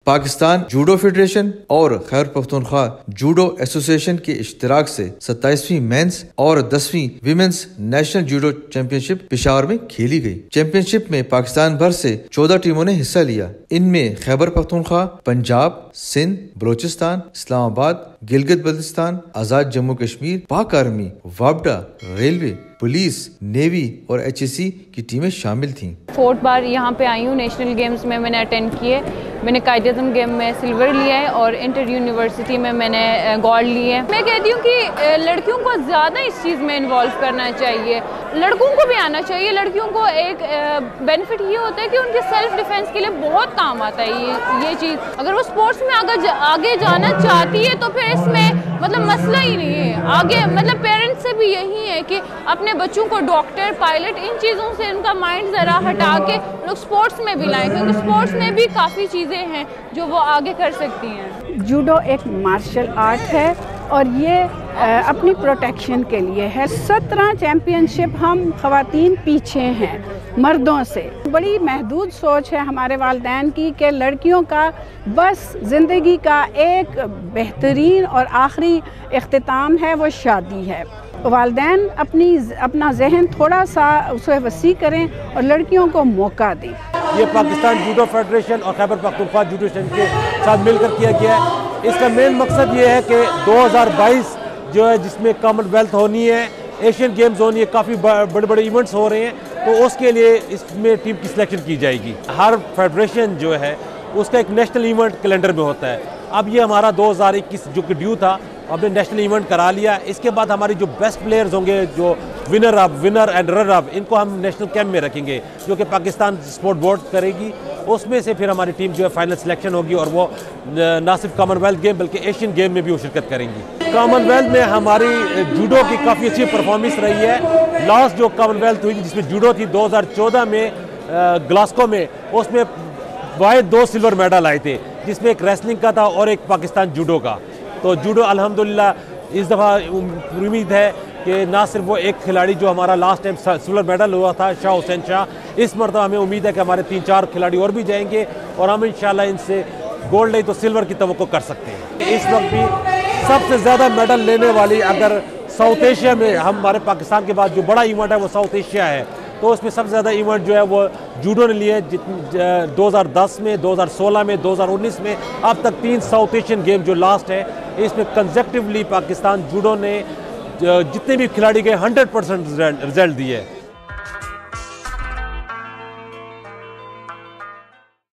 Pakistan judo federation और Khyber Pakhtunkhwa judo association के इश्तिराक से 27वीं मेंस और 10वीं women's national judo championship Peshawar में खेली गई। चैंपियनशिप में पाकिस्तान भर से 14 टीमों ने हिस्सा लिया। इनमें खैबर पख्तूनख्वा, पंजाब, सिंध, बलोचिस्तान, इस्लामाबाद, गिलगित बल्तिस्तान, आजाद जम्मू कश्मीर, पाक आर्मी, वापडा, रेलवे, पुलिस, नेवी और HSC की टीमें शामिल थीं। 4th बार यहाँ पे आई हूँ। नेशनल गेम्स में मैंने अटेंड किए। मैंने कायदिज़म गेम में सिल्वर लिया है और इंटर यूनिवर्सिटी में मैंने गोल्ड ली है। मैं कहती हूँ कि लड़कियों को ज़्यादा इस चीज़ में इन्वॉल्व करना चाहिए, लड़कों को भी आना चाहिए। लड़कियों को एक बेनिफिट ये होता है कि उनके सेल्फ डिफेंस के लिए बहुत काम आता है ये चीज़। अगर वो स्पोर्ट्स में आगे जाना चाहती है तो फिर इसमें मतलब मसला ही नहीं है। आगे मतलब पेरेंट्स से भी यही है कि अपने बच्चों को डॉक्टर, पायलट, इन चीज़ों से उनका माइंड ज़रा हटा के लोग स्पोर्ट्स में भी लाएं, क्योंकि स्पोर्ट्स में भी काफ़ी चीज़ें हैं जो वो आगे कर सकती हैं। जूडो एक मार्शल आर्ट है और ये अपनी प्रोटेक्शन के लिए है। 17 चैम्पियनशिप हम ख़वातीन पीछे हैं मर्दों से। बड़ी महदूद सोच है हमारे वालिदैन की कि लड़कियों का बस ज़िंदगी का एक बेहतरीन और आखिरी इख्तिताम है वो शादी है। वालिदैन अपना जहन थोड़ा सा उसे वसी करें और लड़कियों को मौका दें। ये पाकिस्तान जूडो फेडरेशन और खैबर पख्तूनख्वा जूडो के साथ मिलकर किया गया है। इसका मेन मकसद ये है कि 2022 जो है जिसमें कॉमनवेल्थ होनी है, एशियन गेम्स होनी है, काफ़ी बड़े बड़े इवेंट्स हो रहे हैं, तो उसके लिए इसमें टीम की सिलेक्शन की जाएगी। हर फेडरेशन जो है उसका एक नेशनल इवेंट कैलेंडर में होता है। अब ये हमारा 2021 जो कि ड्यू था, हमने नेशनल इवेंट करा लिया। इसके बाद हमारी जो बेस्ट प्लेयर्स होंगे, जो विनर एंड रनर अप, इनको हम नेशनल कैंप में रखेंगे जो कि पाकिस्तान स्पोर्ट बोर्ड करेगी। उसमें से फिर हमारी टीम जो है फाइनल सिलेक्शन होगी और वो ना सिर्फ कॉमनवेल्थ गेम बल्कि एशियन गेम में भी वो शिरकत करेंगी। कॉमनवेल्थ में हमारी जूडो की काफ़ी अच्छी परफॉर्मेंस रही है। लास्ट जो कॉमनवेल्थ हुई जिसमें जूडो थी 2014 में ग्लास्को में, उसमें वाहिद 2 सिल्वर मेडल आए थे, जिसमें एक रेसलिंग का था और एक पाकिस्तान जूडो का। तो जूडो अल्हम्दुलिल्लाह इस दफ़ा उम्मीद है कि ना सिर्फ वो एक खिलाड़ी जो हमारा लास्ट टाइम सिल्वर मेडल हुआ था शाह हुसैन शाह, इस मरतबा हमें उम्मीद है कि हमारे 3-4 खिलाड़ी और भी जाएंगे और हम इंशाल्लाह इनसे गोल्ड नहीं तो सिल्वर की तवक्को कर सकते हैं। इस वक्त भी सबसे ज़्यादा मेडल लेने वाली अगर साउथ एशिया में हमारे पाकिस्तान के बाद जो बड़ा इवेंट है वो साउथ एशिया है, तो उसमें सबसे ज़्यादा इवेंट जो है वो जूडो ने लिए। 2010 में, 2016 में, 2019 में, अब तक 3 साउथ एशियन गेम जो लास्ट है, इसमें कंसेक्टिवली पाकिस्तान जूडो ने जितने भी खिलाड़ी गए 100% रिजल्ट दिए।